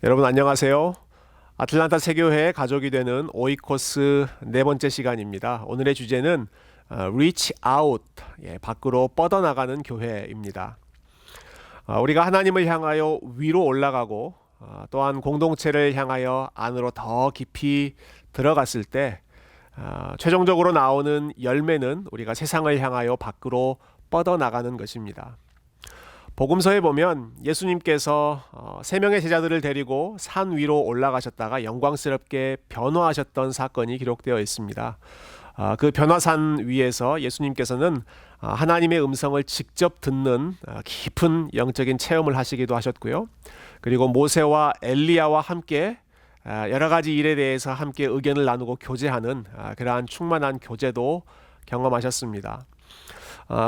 여러분 안녕하세요. 아틀란타 세교회 가족이 되는 오이코스 네 번째 시간입니다. 오늘의 주제는 Reach Out, 밖으로 뻗어나가는 교회입니다. 우리가 하나님을 향하여 위로 올라가고 또한 공동체를 향하여 안으로 더 깊이 들어갔을 때 최종적으로 나오는 열매는 우리가 세상을 향하여 밖으로 뻗어나가는 것입니다. 복음서에 보면 예수님께서 세 명의 제자들을 데리고 산 위로 올라가셨다가 영광스럽게 변화하셨던 사건이 기록되어 있습니다. 그 변화산 위에서 예수님께서는 하나님의 음성을 직접 듣는 깊은 영적인 체험을 하시기도 하셨고요. 그리고 모세와 엘리야와 함께 여러 가지 일에 대해서 함께 의견을 나누고 교제하는 그러한 충만한 교제도 경험하셨습니다.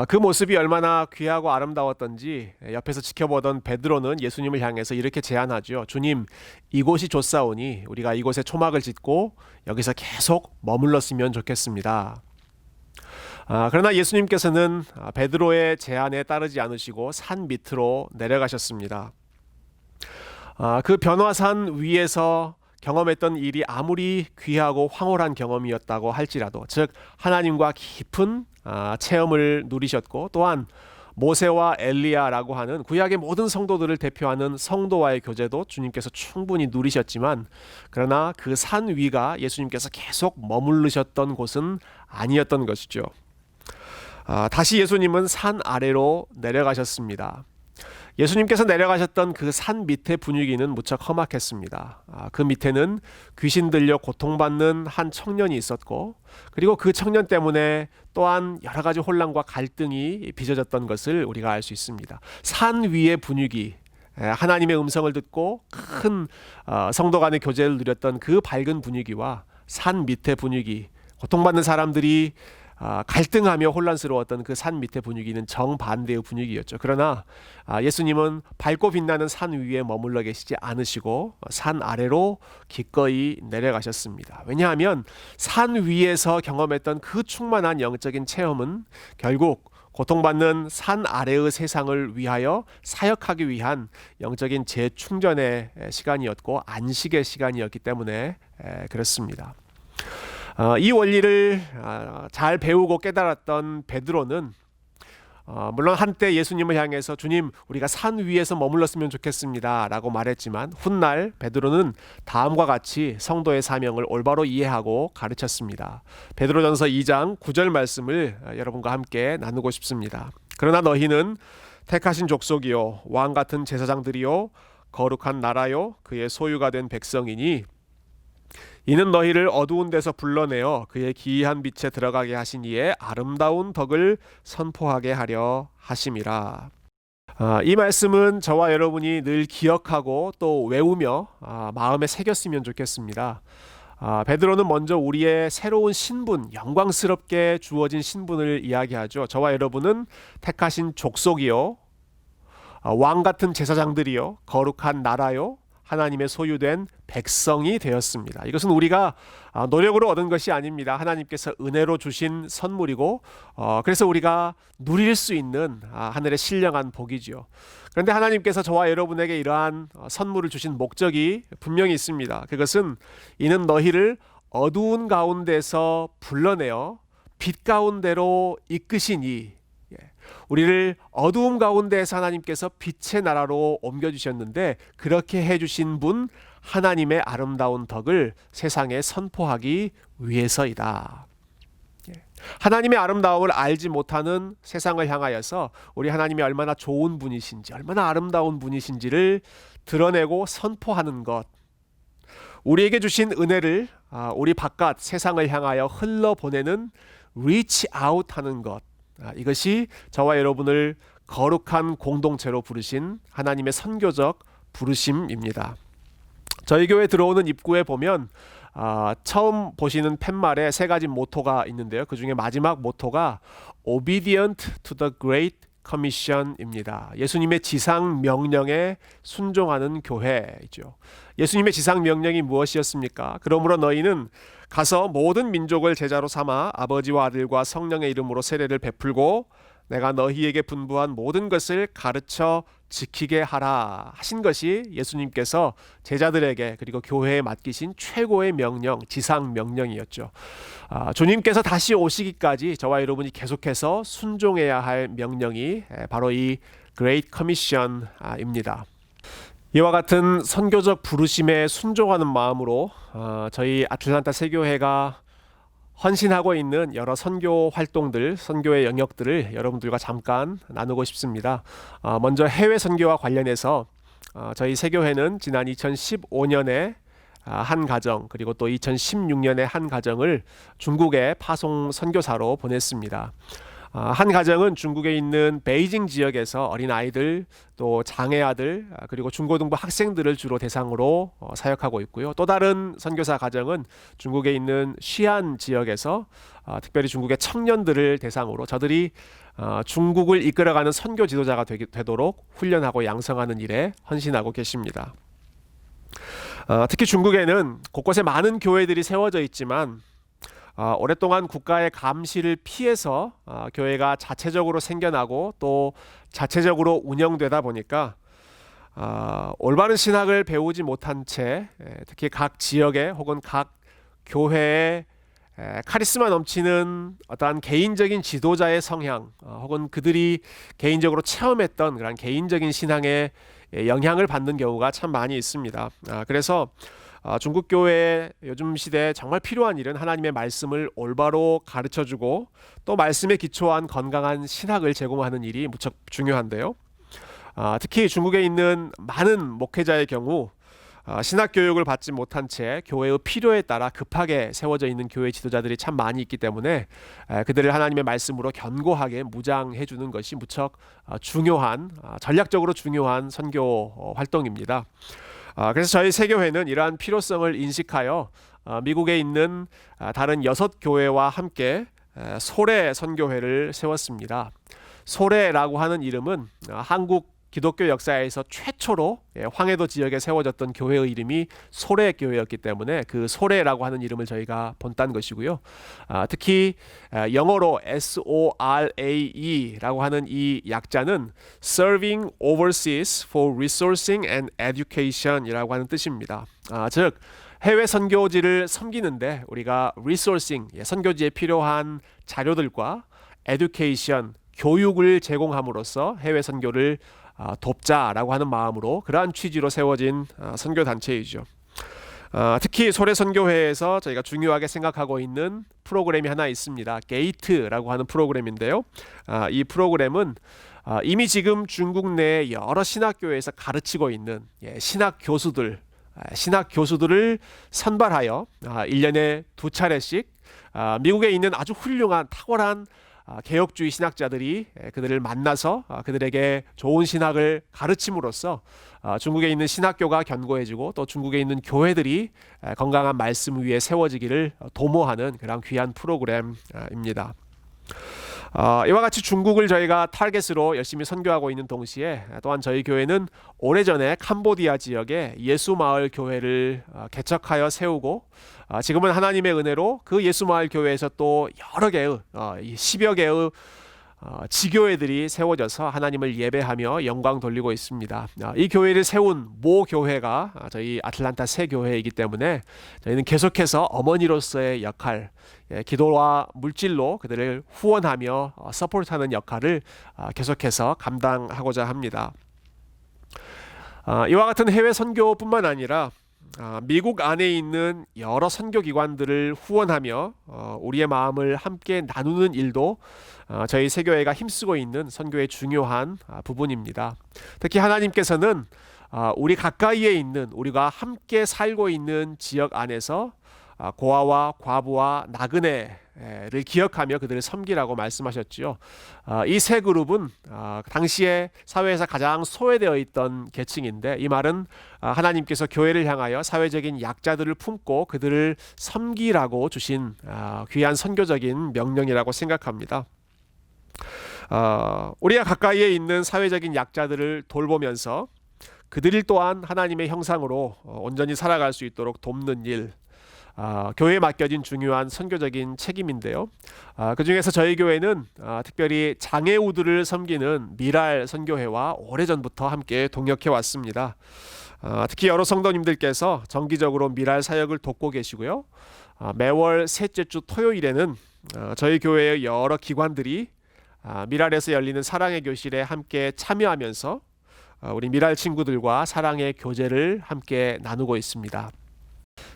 그 모습이 얼마나 귀하고 아름다웠던지 옆에서 지켜보던 베드로는 예수님을 향해서 이렇게 제안하죠. 주님, 이곳이 좋사오니 우리가 이곳에 초막을 짓고 여기서 계속 머물렀으면 좋겠습니다. 그러나 예수님께서는 베드로의 제안에 따르지 않으시고 산 밑으로 내려가셨습니다. 그 변화산 위에서 경험했던 일이 아무리 귀하고 황홀한 경험이었다고 할지라도, 즉 하나님과 깊은 체험을 누리셨고, 또한 모세와 엘리야라고 하는 구약의 모든 성도들을 대표하는 성도와의 교제도 주님께서 충분히 누리셨지만, 그러나 그 산 위가 예수님께서 계속 머무르셨던 곳은 아니었던 것이죠. 다시 예수님은 산 아래로 내려가셨습니다. 예수님께서 내려가셨던 그 산 밑의 분위기는 무척 험악했습니다. 그 밑에는 귀신 들려 고통받는 한 청년이 있었고, 그리고 그 청년 때문에 또한 여러 가지 혼란과 갈등이 빚어졌던 것을 우리가 알 수 있습니다. 산 위의 분위기, 하나님의 음성을 듣고 큰 성도 간의 교제를 누렸던 그 밝은 분위기와 산 밑의 분위기, 고통받는 사람들이 갈등하며 혼란스러웠던 그 산 밑의 분위기는 정반대의 분위기였죠. 그러나 예수님은 밝고 빛나는 산 위에 머물러 계시지 않으시고 산 아래로 기꺼이 내려가셨습니다. 왜냐하면 산 위에서 경험했던 그 충만한 영적인 체험은 결국 고통받는 산 아래의 세상을 위하여 사역하기 위한 영적인 재충전의 시간이었고 안식의 시간이었기 때문에 그렇습니다. 이 원리를 잘 배우고 깨달았던 베드로는 물론 한때 예수님을 향해서 주님, 우리가 산 위에서 머물렀으면 좋겠습니다 라고 말했지만, 훗날 베드로는 다음과 같이 성도의 사명을 올바로 이해하고 가르쳤습니다. 베드로전서 2장 9절 말씀을 여러분과 함께 나누고 싶습니다. 그러나 너희는 택하신 족속이요 왕 같은 제사장들이요 거룩한 나라요 그의 소유가 된 백성이니 이는 너희를 어두운 데서 불러내어 그의 기이한 빛에 들어가게 하신 이의 아름다운 덕을 선포하게 하려 하심이라. 이 말씀은 저와 여러분이 늘 기억하고 또 외우며 마음에 새겼으면 좋겠습니다. 베드로는 먼저 우리의 새로운 신분, 영광스럽게 주어진 신분을 이야기하죠. 저와 여러분은 택하신 족속이요 왕 같은 제사장들이요 거룩한 나라요 하나님의 소유된 백성이 되었습니다. 이것은 우리가 노력으로 얻은 것이 아닙니다. 하나님께서 은혜로 주신 선물이고, 그래서 우리가 누릴 수 있는 하늘의 신령한 복이죠. 그런데 하나님께서 저와 여러분에게 이러한 선물을 주신 목적이 분명히 있습니다. 그것은 이는 너희를 어두운 가운데서 불러내어 빛 가운데로 이끄시니, 우리를 어두움 가운데에서 하나님께서 빛의 나라로 옮겨주셨는데, 그렇게 해주신 분 하나님의 아름다운 덕을 세상에 선포하기 위해서이다. 하나님의 아름다움을 알지 못하는 세상을 향하여서 우리 하나님이 얼마나 좋은 분이신지, 얼마나 아름다운 분이신지를 드러내고 선포하는 것, 우리에게 주신 은혜를 우리 바깥 세상을 향하여 흘러보내는 reach out 하는 것, 이것이 저와 여러분을 거룩한 공동체로 부르신 하나님의 선교적 부르심입니다. 저희 교회 들어오는 입구에 보면 처음 보시는 팻말에 세 가지 모토가 있는데요. 그 중에 마지막 모토가 Obedient to the Great Commission입니다. 예수님의 지상 명령에 순종하는 교회이죠. 예수님의 지상 명령이 무엇이었습니까? 그러므로 너희는 가서 모든 민족을 제자로 삼아 아버지와 아들과 성령의 이름으로 세례를 베풀고 내가 너희에게 분부한 모든 것을 가르쳐 지키게 하라 하신 것이 예수님께서 제자들에게 그리고 교회에 맡기신 최고의 명령, 지상 명령이었죠. 주님께서 다시 오시기까지 저와 여러분이 계속해서 순종해야 할 명령이 바로 이 Great Commission입니다. 이와 같은 선교적 부르심에 순종하는 마음으로 저희 아틀란타 세교회가 헌신하고 있는 여러 선교 활동들, 선교의 영역들을 여러분들과 잠깐 나누고 싶습니다. 먼저 해외 선교와 관련해서 저희 세교회는 지난 2015년에 한 가정 그리고 또 2016년에 한 가정을 중국에 파송 선교사로 보냈습니다. 한 가정은 중국에 있는 베이징 지역에서 어린 아이들 또 장애아들 그리고 중고등부 학생들을 주로 대상으로 사역하고 있고요. 또 다른 선교사 가정은 중국에 있는 시안 지역에서 특별히 중국의 청년들을 대상으로 저들이 중국을 이끌어가는 선교 지도자가 되도록 훈련하고 양성하는 일에 헌신하고 계십니다. 특히 중국에는 곳곳에 많은 교회들이 세워져 있지만 오랫동안 국가의 감시를 피해서 교회가 자체적으로 생겨나고 또 자체적으로 운영되다 보니까 올바른 신학을 배우지 못한 채 특히 각 지역에 혹은 각 교회에 카리스마 넘치는 어떠한 개인적인 지도자의 성향 혹은 그들이 개인적으로 체험했던 그런 개인적인 신앙의 영향을 받는 경우가 참 많이 있습니다. 그래서 중국 교회에 요즘 시대에 정말 필요한 일은 하나님의 말씀을 올바로 가르쳐주고 또 말씀에 기초한 건강한 신학을 제공하는 일이 무척 중요한데요. 특히 중국에 있는 많은 목회자의 경우 신학 교육을 받지 못한 채 교회의 필요에 따라 급하게 세워져 있는 교회 지도자들이 참 많이 있기 때문에 그들을 하나님의 말씀으로 견고하게 무장해 주는 것이 무척 중요한 전략적으로 중요한 선교 활동입니다. 그래서 저희 세교회는 이러한 필요성을 인식하여 미국에 있는 다른 6교회와 함께 소래 선교회를 세웠습니다. 소래라고 하는 이름은 한국 기독교 역사에서 최초로 황해도 지역에 세워졌던 교회의 이름이 소래교회였기 때문에 그 소래라고 하는 이름을 저희가 본딴 것이고요. 특히 영어로 SORAE라고 하는 이 약자는 Serving Overseas for Resourcing and Education이라고 하는 뜻입니다. 즉 해외 선교지를 섬기는데 우리가 resourcing, 선교지에 필요한 자료들과 education, 교육을 제공함으로써 해외 선교를 돕자라고 하는 마음으로 그러한 취지로 세워진 선교단체이죠. 특히 소래선교회에서 저희가 중요하게 생각하고 있는 프로그램이 하나 있습니다. 게이트라고 하는 프로그램인데요. 이 프로그램은 이미 지금 중국 내 여러 신학교에서 가르치고 있는 신학 교수들을 선발하여 1년에 2차례씩 미국에 있는 아주 훌륭한 탁월한 개혁주의 신학자들이 그들을 만나서 그들에게 좋은 신학을 가르침으로써 중국에 있는 신학교가 견고해지고 또 중국에 있는 교회들이 건강한 말씀 위에 세워지기를 도모하는 그런 귀한 프로그램입니다. 이와 같이 중국을 저희가 타겟으로 열심히 선교하고 있는 동시에 또한 저희 교회는 오래전에 캄보디아 지역에 예수마을 교회를 개척하여 세우고 지금은 하나님의 은혜로 그 예수마을 교회에서 또 여러 개의 10여 개의 지교회들이 세워져서 하나님을 예배하며 영광 돌리고 있습니다. 이 교회를 세운 모 교회가 저희 아틀란타 새 교회이기 때문에 저희는 계속해서 어머니로서의 역할, 기도와 물질로 그들을 후원하며 서포트하는 역할을 계속해서 감당하고자 합니다. 이와 같은 해외 선교뿐만 아니라 미국 안에 있는 여러 선교기관들을 후원하며 우리의 마음을 함께 나누는 일도 저희 세교회가 힘쓰고 있는 선교의 중요한 부분입니다. 특히 하나님께서는 우리 가까이에 있는 우리가 함께 살고 있는 지역 안에서 고아와 과부와 나그네를 기억하며 그들을 섬기라고 말씀하셨지요. 이 세 그룹은 당시에 사회에서 가장 소외되어 있던 계층인데 이 말은 하나님께서 교회를 향하여 사회적인 약자들을 품고 그들을 섬기라고 주신 귀한 선교적인 명령이라고 생각합니다. 우리가 가까이에 있는 사회적인 약자들을 돌보면서 그들 또한 하나님의 형상으로 온전히 살아갈 수 있도록 돕는 일, 교회에 맡겨진 중요한 선교적인 책임인데요. 그 중에서 저희 교회는 특별히 장애우들을 섬기는 미랄 선교회와 오래전부터 함께 동역해 왔습니다. 특히 여러 성도님들께서 정기적으로 미랄 사역을 돕고 계시고요. 매월 셋째 주 토요일에는 저희 교회의 여러 기관들이 미랄에서 열리는 사랑의 교실에 함께 참여하면서 우리 미랄 친구들과 사랑의 교제를 함께 나누고 있습니다.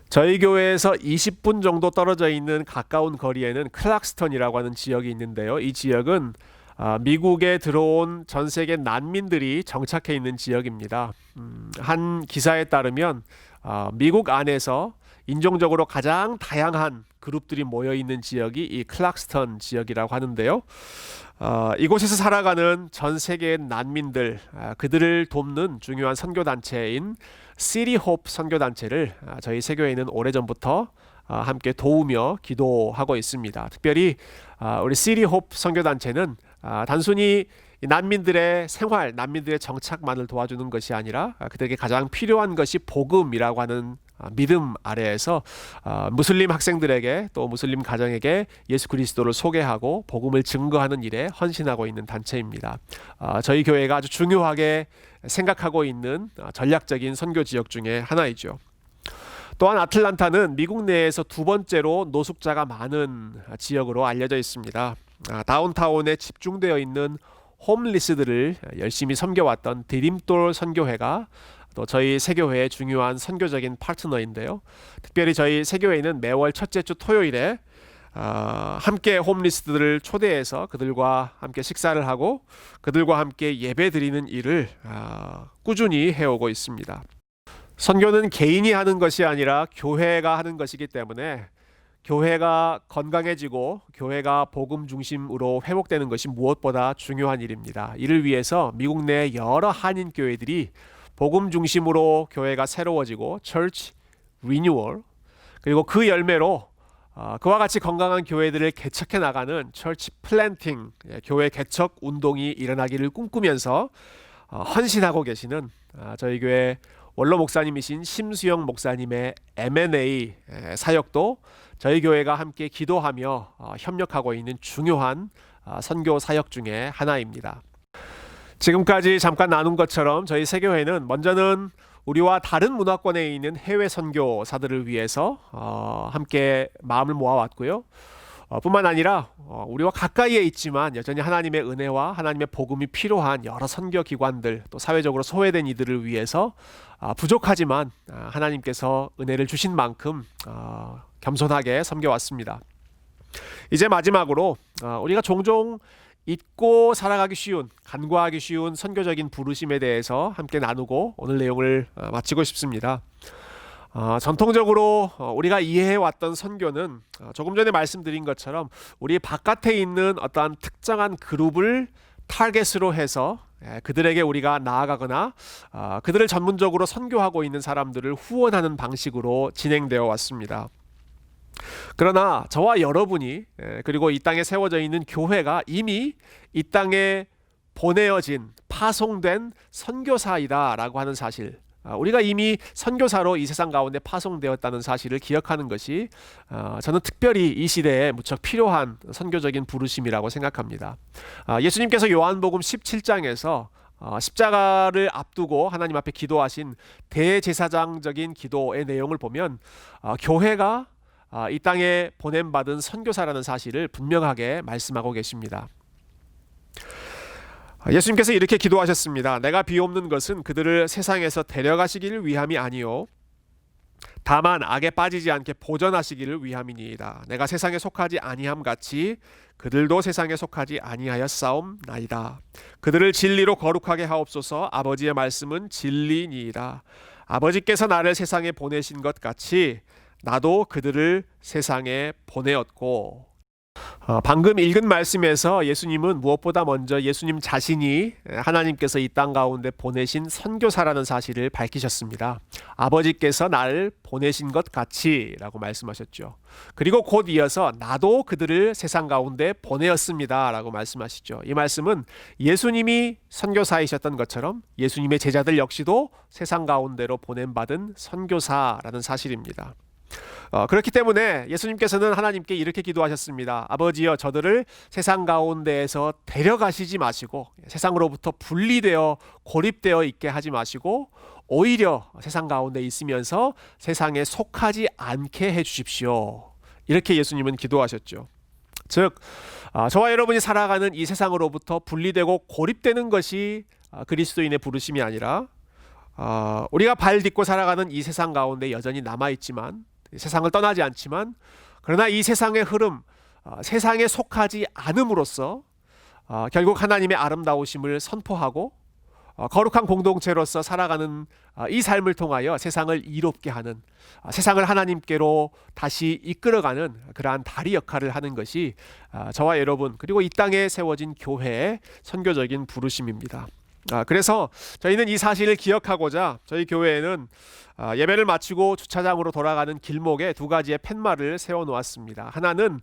저희 교회에서 20분 정도 떨어져 있는 가까운 거리에는 클락스턴이라고 하는 지역이 있는데요. 이 지역은 미국에 들어온 전 세계 난민들이 정착해 있는 지역입니다. 한 기사에 따르면 미국 안에서 인종적으로 가장 다양한 그룹들이 모여 있는 지역이 이 클락스턴 지역이라고 하는데요. 이곳에서 살아가는 전 세계의 난민들, 그들을 돕는 중요한 선교단체인 시티 홉 선교단체를 저희 세교회는 오래전부터 함께 도우며 기도하고 있습니다. 특별히 우리 시티 홉 선교단체는 단순히 난민들의 생활, 난민들의 정착만을 도와주는 것이 아니라 그들에게 가장 필요한 것이 복음이라고 하는 믿음 아래에서 무슬림 학생들에게 또 무슬림 가정에게 예수 그리스도를 소개하고 복음을 증거하는 일에 헌신하고 있는 단체입니다. 저희 교회가 아주 중요하게 생각하고 있는 전략적인 선교 지역 중에 하나이죠. 또한 아틀란타는 미국 내에서 두 번째로 노숙자가 많은 지역으로 알려져 있습니다. 다운타운에 집중되어 있는 홈리스들을 열심히 섬겨왔던 디딤돌 선교회가 또 저희 세교회의 중요한 선교적인 파트너인데요. 특별히 저희 세교회는 매월 첫째 주 토요일에 함께 홈리스들을 초대해서 그들과 함께 식사를 하고 그들과 함께 예배 드리는 일을 꾸준히 해오고 있습니다. 선교는 개인이 하는 것이 아니라 교회가 하는 것이기 때문에 교회가 건강해지고 교회가 복음 중심으로 회복되는 것이 무엇보다 중요한 일입니다. 이를 위해서 미국 내 여러 한인 교회들이 복음 중심으로 교회가 새로워지고 Church Renewal, 그리고 그 열매로 그와 같이 건강한 교회들을 개척해 나가는 Church Planting, 교회 개척 운동이 일어나기를 꿈꾸면서 헌신하고 계시는 저희 교회 원로 목사님이신 심수영 목사님의 M&A 사역도 저희 교회가 함께 기도하며 협력하고 있는 중요한 선교 사역 중에 하나입니다. 지금까지 잠깐 나눈 것처럼 저희 세교회는 먼저는 우리와 다른 문화권에 있는 해외 선교사들을 위해서 함께 마음을 모아왔고요. 뿐만 아니라 우리와 가까이에 있지만 여전히 하나님의 은혜와 하나님의 복음이 필요한 여러 선교 기관들, 또 사회적으로 소외된 이들을 위해서 부족하지만 하나님께서 은혜를 주신 만큼 겸손하게 섬겨왔습니다. 이제 마지막으로 우리가 종종 잊고 살아가기 쉬운, 간과하기 쉬운 선교적인 부르심에 대해서 함께 나누고 오늘 내용을 마치고 싶습니다. 전통적으로 우리가 이해해왔던 선교는 조금 전에 말씀드린 것처럼 우리 바깥에 있는 어떠한 특정한 그룹을 타겟으로 해서 그들에게 우리가 나아가거나 그들을 전문적으로 선교하고 있는 사람들을 후원하는 방식으로 진행되어 왔습니다. 그러나 저와 여러분이 그리고 이 땅에 세워져 있는 교회가 이미 이 땅에 보내어진 파송된 선교사이다라고 하는 사실, 우리가 이미 선교사로 이 세상 가운데 파송되었다는 사실을 기억하는 것이 저는 특별히 이 시대에 무척 필요한 선교적인 부르심이라고 생각합니다. 예수님께서 요한복음 17장에서 십자가를 앞두고 하나님 앞에 기도하신 대제사장적인 기도의 내용을 보면 교회가 이 땅에 보냄받은 선교사라는 사실을 분명하게 말씀하고 계십니다. 예수님께서 이렇게 기도하셨습니다. 내가 비옵는 것은 그들을 세상에서 데려가시기를 위함이 아니요 다만 악에 빠지지 않게 보전하시기를 위함이니이다. 내가 세상에 속하지 아니함 같이 그들도 세상에 속하지 아니하였사옵나이다. 그들을 진리로 거룩하게 하옵소서. 아버지의 말씀은 진리니이다. 아버지께서 나를 세상에 보내신 것 같이 나도 그들을 세상에 보내었고. 방금 읽은 말씀에서 예수님은 무엇보다 먼저 예수님 자신이 하나님께서 이 땅 가운데 보내신 선교사라는 사실을 밝히셨습니다. 아버지께서 나를 보내신 것 같이 라고 말씀하셨죠. 그리고 곧 이어서 나도 그들을 세상 가운데 보내었습니다 라고 말씀하시죠. 이 말씀은 예수님이 선교사이셨던 것처럼 예수님의 제자들 역시도 세상 가운데로 보냄받은 선교사라는 사실입니다. 그렇기 때문에 예수님께서는 하나님께 이렇게 기도하셨습니다. 아버지여, 저들을 세상 가운데에서 데려가시지 마시고 세상으로부터 분리되어 고립되어 있게 하지 마시고 오히려 세상 가운데 있으면서 세상에 속하지 않게 해주십시오. 이렇게 예수님은 기도하셨죠. 즉 저와 여러분이 살아가는 이 세상으로부터 분리되고 고립되는 것이 그리스도인의 부르심이 아니라 우리가 발 딛고 살아가는 이 세상 가운데 여전히 남아있지만 세상을 떠나지 않지만 그러나 이 세상의 흐름, 세상에 속하지 않음으로써 결국 하나님의 아름다우심을 선포하고 거룩한 공동체로서 살아가는 이 삶을 통하여 세상을 이롭게 하는, 세상을 하나님께로 다시 이끌어가는 그러한 다리 역할을 하는 것이 저와 여러분 그리고 이 땅에 세워진 교회의 선교적인 부르심입니다. 그래서 저희는 이 사실을 기억하고자 저희 교회에는 예배를 마치고 주차장으로 돌아가는 길목에 두 가지의 팻말을 세워놓았습니다. 하나는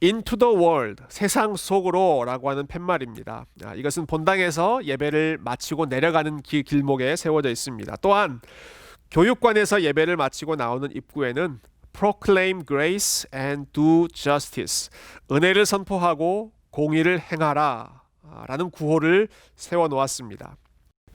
Into the world, 세상 속으로 라고 하는 팻말입니다. 이것은 본당에서 예배를 마치고 내려가는 길목에 세워져 있습니다. 또한 교육관에서 예배를 마치고 나오는 입구에는 Proclaim grace and do justice, 은혜를 선포하고 공의를 행하라 라는 구호를 세워놓았습니다.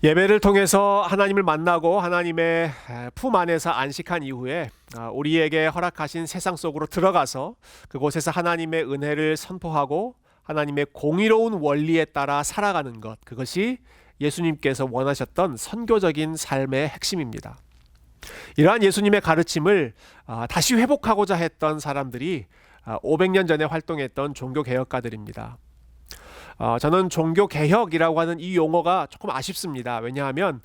예배를 통해서 하나님을 만나고 하나님의 품 안에서 안식한 이후에 우리에게 허락하신 세상 속으로 들어가서 그곳에서 하나님의 은혜를 선포하고 하나님의 공의로운 원리에 따라 살아가는 것, 그것이 예수님께서 원하셨던 선교적인 삶의 핵심입니다. 이러한 예수님의 가르침을 다시 회복하고자 했던 사람들이 500년 전에 활동했던 종교개혁가들입니다. 저는 종교개혁이라고 하는 이 용어가 조금 아쉽습니다. 왜냐하면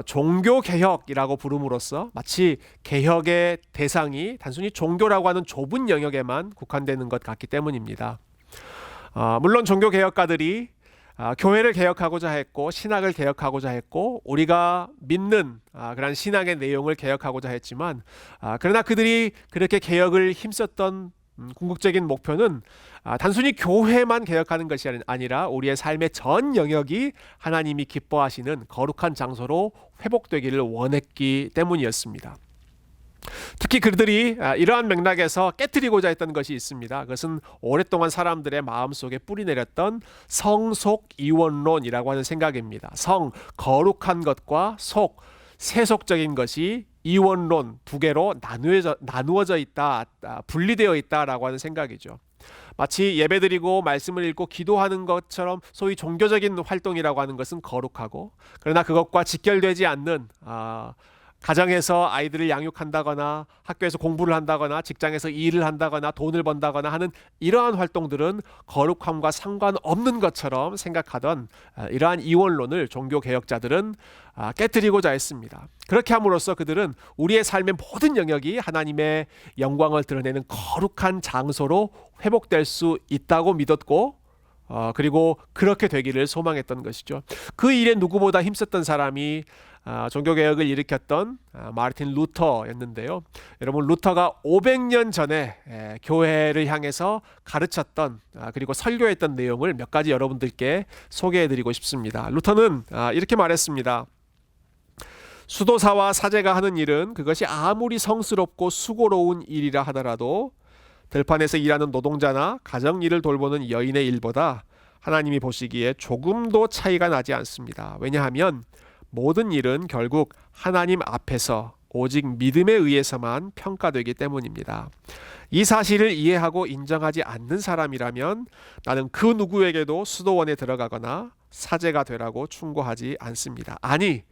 종교개혁이라고 부름으로써 마치 개혁의 대상이 단순히 종교라고 하는 좁은 영역에만 국한되는 것 같기 때문입니다. 물론 종교개혁가들이 교회를 개혁하고자 했고 신학을 개혁하고자 했고 우리가 믿는 그런 신학의 내용을 개혁하고자 했지만 그러나 그들이 그렇게 개혁을 힘썼던 궁극적인 목표는 단순히 교회만 개혁하는 것이 아니라 우리의 삶의 전 영역이 하나님이 기뻐하시는 거룩한 장소로 회복되기를 원했기 때문이었습니다. 특히 그들이 이러한 맥락에서 깨트리고자 했던 것이 있습니다. 그것은 오랫동안 사람들의 마음속에 뿌리내렸던 성속 이원론이라고 하는 생각입니다. 성, 거룩한 것과 속, 세속적인 것이 이원론 두 개로 나누어져 있다, 분리되어 있다라고 하는 생각이죠. 마치 예배드리고 말씀을 읽고 기도하는 것처럼 소위 종교적인 활동이라고 하는 것은 거룩하고 그러나 그것과 직결되지 않는 가정에서 아이들을 양육한다거나 학교에서 공부를 한다거나 직장에서 일을 한다거나 돈을 번다거나 하는 이러한 활동들은 거룩함과 상관없는 것처럼 생각하던 이러한 이원론을 종교개혁자들은 깨트리고자 했습니다. 그렇게 함으로써 그들은 우리의 삶의 모든 영역이 하나님의 영광을 드러내는 거룩한 장소로 회복될 수 있다고 믿었고 그리고 그렇게 되기를 소망했던 것이죠. 그 일에 누구보다 힘썼던 사람이 종교개혁을 일으켰던 마르틴 루터였는데요. 여러분, 루터가 500년 전에 교회를 향해서 가르쳤던 그리고 설교했던 내용을 몇 가지 여러분들께 소개해드리고 싶습니다. 루터는 이렇게 말했습니다. 수도사와 사제가 하는 일은 그것이 아무리 성스럽고 수고로운 일이라 하더라도 들판에서 일하는 노동자나 가정일을 돌보는 여인의 일보다 하나님이 보시기에 조금도 차이가 나지 않습니다. 왜냐하면 모든 일은 결국 하나님 앞에서 오직 믿음에 의해서만 평가되기 때문입니다. 이 사실을 이해하고 인정하지 않는 사람이라면 나는 그 누구에게도 수도원에 들어가거나 사제가 되라고 충고하지 않습니다. 아니,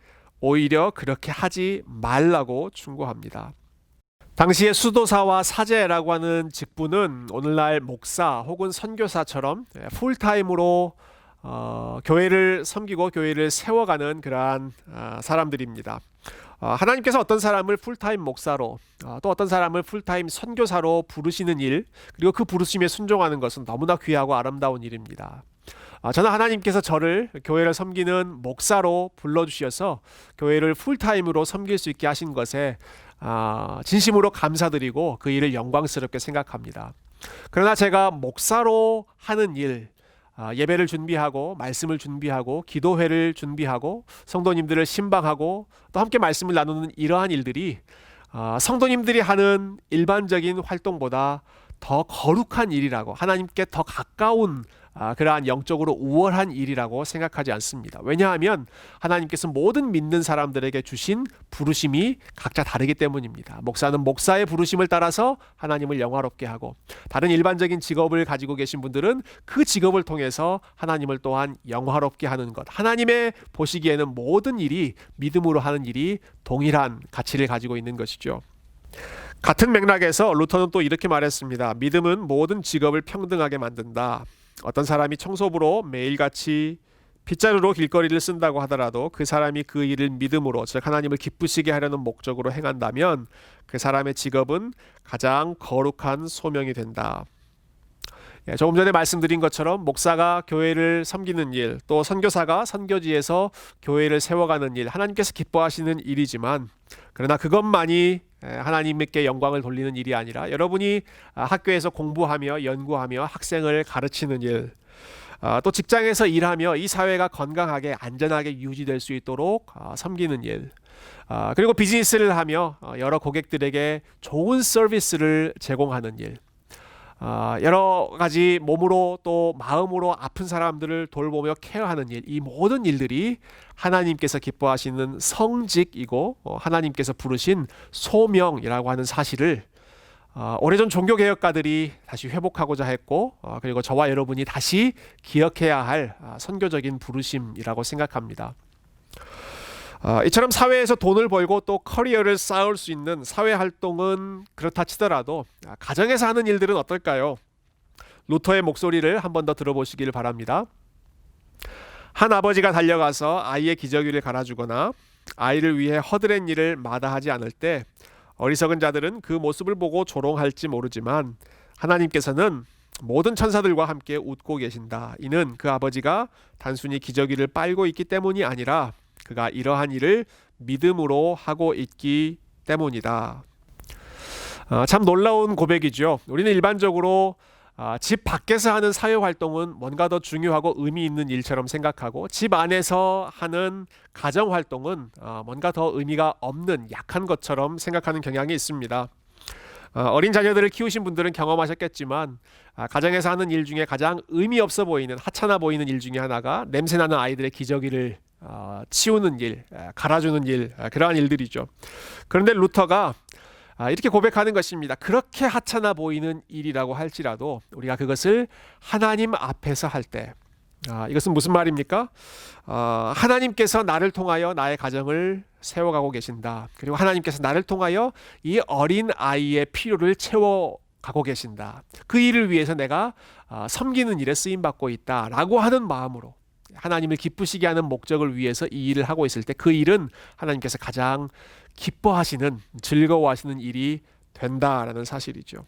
오히려 그렇게 하지 말라고 충고합니다. 당시의 수도사와 사제라고 하는 직분은 오늘날 목사 혹은 선교사처럼 풀타임으로 교회를 섬기고 교회를 세워가는 그러한 사람들입니다. 하나님께서 어떤 사람을 풀타임 목사로 또 어떤 사람을 풀타임 선교사로 부르시는 일, 그리고 그 부르심에 순종하는 것은 너무나 귀하고 아름다운 일입니다. 저는 하나님께서 저를 교회를 섬기는 목사로 불러주셔서 교회를 풀타임으로 섬길 수 있게 하신 것에 진심으로 감사드리고 그 일을 영광스럽게 생각합니다. 그러나 제가 목사로 하는 일, 예배를 준비하고 말씀을 준비하고 기도회를 준비하고 성도님들을 신방하고 또 함께 말씀을 나누는 이러한 일들이 성도님들이 하는 일반적인 활동보다 더 거룩한 일이라고, 하나님께 더 가까운 그러한 영적으로 우월한 일이라고 생각하지 않습니다. 왜냐하면 하나님께서 모든 믿는 사람들에게 주신 부르심이 각자 다르기 때문입니다. 목사는 목사의 부르심을 따라서 하나님을 영화롭게 하고, 다른 일반적인 직업을 가지고 계신 분들은 그 직업을 통해서 하나님을 또한 영화롭게 하는 것, 하나님의 보시기에는 모든 일이, 믿음으로 하는 일이 동일한 가치를 가지고 있는 것이죠. 같은 맥락에서 루터는 또 이렇게 말했습니다. 믿음은 모든 직업을 평등하게 만든다. 어떤 사람이 청소부로 매일같이 빗자루로 길거리를 쓴다고 하더라도 그 사람이 그 일을 믿음으로, 즉 하나님을 기쁘시게 하려는 목적으로 행한다면 그 사람의 직업은 가장 거룩한 소명이 된다. 조금 전에 말씀드린 것처럼 목사가 교회를 섬기는 일, 또 선교사가 선교지에서 교회를 세워가는 일, 하나님께서 기뻐하시는 일이지만, 그러나 그것만이 하나님께 영광을 돌리는 일이 아니라 여러분이 학교에서 공부하며 연구하며 학생을 가르치는 일, 또 직장에서 일하며 이 사회가 건강하게 안전하게 유지될 수 있도록 섬기는 일, 그리고 비즈니스를 하며 여러 고객들에게 좋은 서비스를 제공하는 일, 여러 가지 몸으로 또 마음으로 아픈 사람들을 돌보며 케어하는 일, 이 모든 일들이 하나님께서 기뻐하시는 성직이고 하나님께서 부르신 소명이라고 하는 사실을 오래전 종교개혁가들이 다시 회복하고자 했고, 그리고 저와 여러분이 다시 기억해야 할 선교적인 부르심이라고 생각합니다. 이처럼 사회에서 돈을 벌고 또 커리어를 쌓을 수 있는 사회활동은 그렇다 치더라도 가정에서 하는 일들은 어떨까요? 루터의 목소리를 한 번 더 들어보시길 바랍니다. 한 아버지가 달려가서 아이의 기저귀를 갈아주거나 아이를 위해 허드렛 일을 마다하지 않을 때 어리석은 자들은 그 모습을 보고 조롱할지 모르지만 하나님께서는 모든 천사들과 함께 웃고 계신다. 이는 그 아버지가 단순히 기저귀를 빨고 있기 때문이 아니라 그가 이러한 일을 믿음으로 하고 있기 때문이다. 참 놀라운 고백이죠. 우리는 일반적으로 집 밖에서 하는 사회활동은 뭔가 더 중요하고 의미 있는 일처럼 생각하고, 집 안에서 하는 가정활동은 뭔가 더 의미가 없는 약한 것처럼 생각하는 경향이 있습니다. 어린 자녀들을 키우신 분들은 경험하셨겠지만 가정에서 하는 일 중에 가장 의미 없어 보이는, 하찮아 보이는 일 중에 하나가 냄새나는 아이들의 기저귀를 치우는 일, 갈아주는 일, 그러한 일들이죠. 그런데 루터가 이렇게 고백하는 것입니다. 그렇게 하찮아 보이는 일이라고 할지라도 우리가 그것을 하나님 앞에서 할 때, 이것은 무슨 말입니까? 하나님께서 나를 통하여 나의 가정을 세워가고 계신다. 그리고 하나님께서 나를 통하여 이 어린 아이의 필요를 채워가고 계신다. 그 일을 위해서 내가 섬기는 일에 쓰임받고 있다라고 하는 마음으로 하나님을 기쁘시게 하는 목적을 위해서 이 일을 하고 있을 때 그 일은 하나님께서 가장 기뻐하시는, 즐거워하시는 일이 된다라는 사실이죠.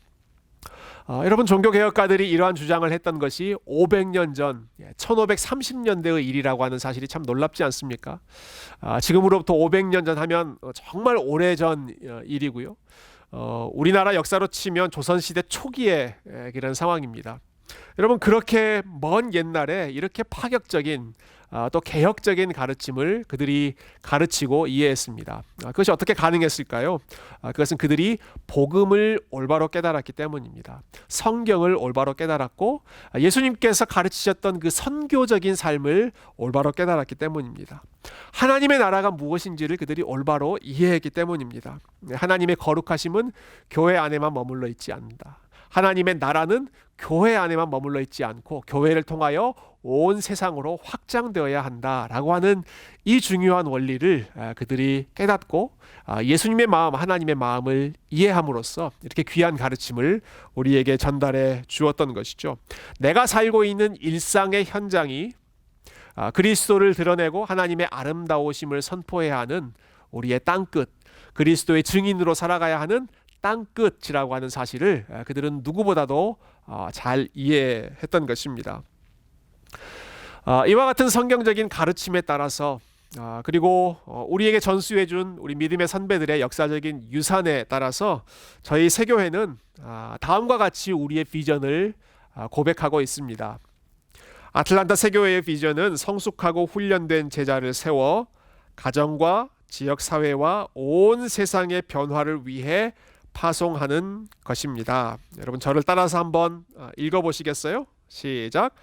여러분, 종교개혁가들이 이러한 주장을 했던 것이 500년 전 1530년대의 일이라고 하는 사실이 참 놀랍지 않습니까? 지금으로부터 500년 전 하면 정말 오래전 일이고요. 우리나라 역사로 치면 조선시대 초기의 그런 상황입니다. 여러분, 그렇게 먼 옛날에 이렇게 파격적인 또 개혁적인 가르침을 그들이 가르치고 이해했습니다. 그것이 어떻게 가능했을까요? 그것은 그들이 복음을 올바로 깨달았기 때문입니다. 성경을 올바로 깨달았고 예수님께서 가르치셨던 그 선교적인 삶을 올바로 깨달았기 때문입니다. 하나님의 나라가 무엇인지를 그들이 올바로 이해했기 때문입니다. 하나님의 거룩하심은 교회 안에만 머물러 있지 않는다. 하나님의 나라는 교회 안에만 머물러 있지 않고 교회를 통하여 온 세상으로 확장되어야 한다라고 하는 이 중요한 원리를 그들이 깨닫고 예수님의 마음, 하나님의 마음을 이해함으로써 이렇게 귀한 가르침을 우리에게 전달해 주었던 것이죠. 내가 살고 있는 일상의 현장이 그리스도를 드러내고 하나님의 아름다우심을 선포해야 하는 우리의 땅끝, 그리스도의 증인으로 살아가야 하는 땅끝이라고 하는 사실을 그들은 누구보다도 잘 이해했던 것입니다. 이와 같은 성경적인 가르침에 따라서 그리고 우리에게 전수해준 우리 믿음의 선배들의 역사적인 유산에 따라서 저희 세교회는 다음과 같이 우리의 비전을 고백하고 있습니다. 아틀란타 세교회의 비전은 성숙하고 훈련된 제자를 세워 가정과 지역 사회와 온 세상의 변화를 위해 파송하는 것입니다. 여러분 저를 따라서 한번 읽어보시겠어요? 시작.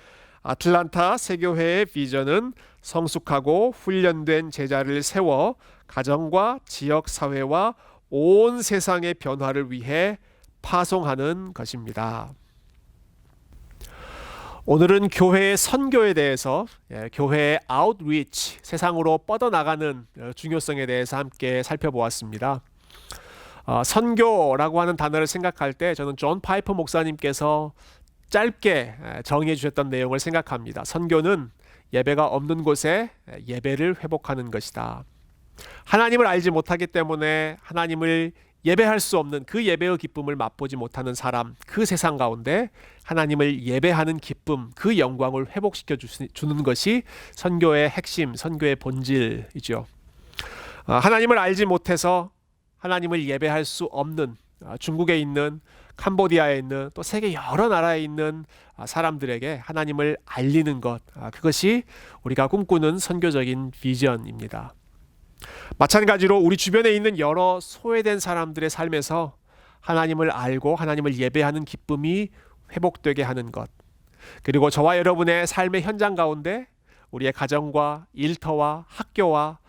아틀란타 세교회의 비전은 성숙하고 훈련된 제자를 세워 가정과 지역 사회와 온 세상의 변화를 위해 파송하는 것입니다. 오늘은 교회의 선교에 대해서, 교회의 아웃리치, 세상으로 뻗어나가는 중요성에 대해서 함께 살펴보았습니다. 선교라고 하는 단어를 생각할 때 저는 존 파이퍼 목사님께서 짧게 정의해 주셨던 내용을 생각합니다. 선교는 예배가 없는 곳에 예배를 회복하는 것이다. 하나님을 알지 못하기 때문에 하나님을 예배할 수 없는 그 예배의 기쁨을 맛보지 못하는 사람, 그 세상 가운데 하나님을 예배하는 기쁨, 그 영광을 회복시켜 주는 것이 선교의 핵심, 선교의 본질이죠. 하나님을 알지 못해서 하나님을 예배할 수 없는 중국에 있는, 캄보디아에 있는, 또 세계 여러 나라에 있는 사람들에게 하나님을 알리는 것, 그것이 우리가 꿈꾸는 선교적인 비전입니다. 마찬가지로 우리 주변에 있는 여러 소외된 사람들의 삶에서 하나님을 알고 하나님을 예배하는 기쁨이 회복되게 하는 것, 그리고 저와 여러분의 삶의 현장 가운데 우리의 가정과 일터와 학교와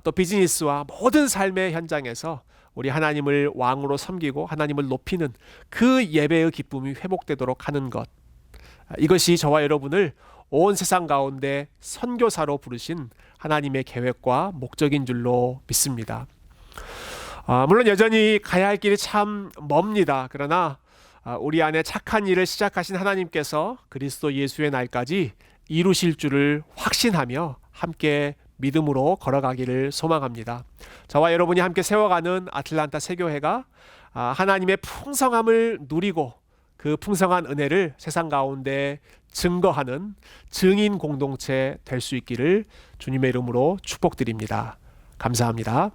또 비즈니스와 모든 삶의 현장에서 우리 하나님을 왕으로 섬기고 하나님을 높이는 그 예배의 기쁨이 회복되도록 하는 것, 이것이 저와 여러분을 온 세상 가운데 선교사로 부르신 하나님의 계획과 목적인 줄로 믿습니다. 물론 여전히 가야 할 길이 참 멉니다. 그러나 우리 안에 착한 일을 시작하신 하나님께서 그리스도 예수의 날까지 이루실 줄을 확신하며 함께 믿음으로 걸어가기를 소망합니다. 저와 여러분이 함께 세워가는 아틀란타 세교회가 하나님의 풍성함을 누리고 그 풍성한 은혜를 세상 가운데 증거하는 증인 공동체 될 수 있기를 주님의 이름으로 축복드립니다. 감사합니다.